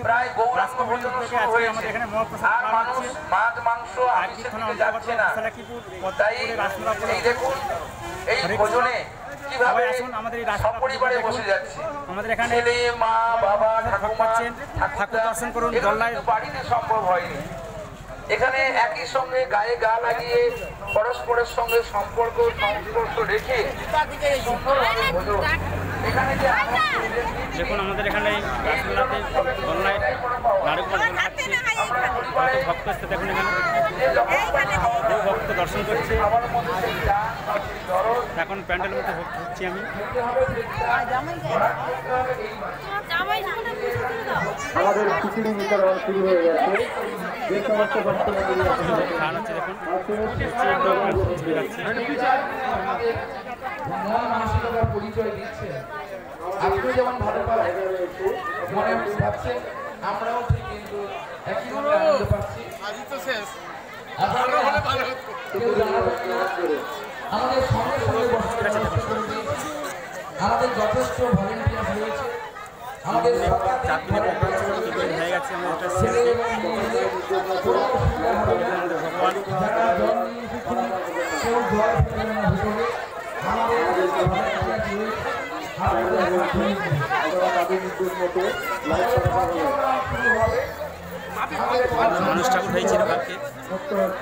প্রায় গৌরাঙ্গ ভোজন শুরু হয়েছে আর মানুষ মাছ মাংস আমিষের দিকে যাচ্ছে না। তাই এই দেখুন এই ভোজনে কিভাবে সপরিবারে বসে যাচ্ছে, ছেলে মা বাবা ঠাকুমা ঠাকুর দর্শন করুন। বাড়িতে সম্ভব হয়নি। এখানে একই সঙ্গে গায়ে গা লাগিয়ে পরস্পরের সঙ্গে সম্পর্ক সংস্পর্শ রেখে দেখুন আমাদের এখানে ভক্ত আসতে দেখুন এখানে ভক্ত দর্শন করছে। এখন প্যান্ডেলের মধ্যে হচ্ছি আমি। আমাদের খিচুড়ি বিতরণ শুরু হয়ে গেছে। যে সমস্ত খান হচ্ছে দেখুন পরিচয় দিচ্ছে। আপনি যেমন ভালো পাবেন মনে ভাবছেন, আমরাও ঠিক কিন্তু একই আনন্দ পাচ্ছি। আমাদের সঙ্গে সঙ্গে আমাদের যথেষ্ট ভলেন্টিয়ার রয়েছে। আমাদের হয়ে গেছে আমাদের ছেলে ভগবান কেউ জল ফেলে না ভিতরে। আমাদের মানুষ ঠাকুর হয়েছিল কালকে,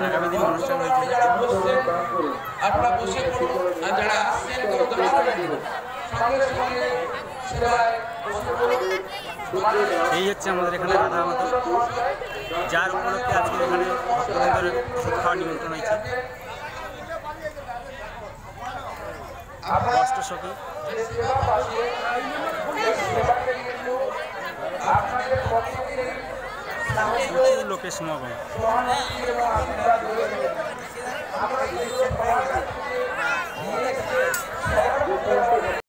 আগামী দিন অনুষ্ঠান হয়েছিল। আপনারা বসে পড়ুন আর যারা আসছেন এই হচ্ছে আমাদের এখানে রাধা মাতা, যার উপলক্ষে আজকে এখানে ভক্তদের খাওয়ার নিমন্ত্রণ হয়েছে। অষ্টসখী প্রচুর লোকের সমাগম।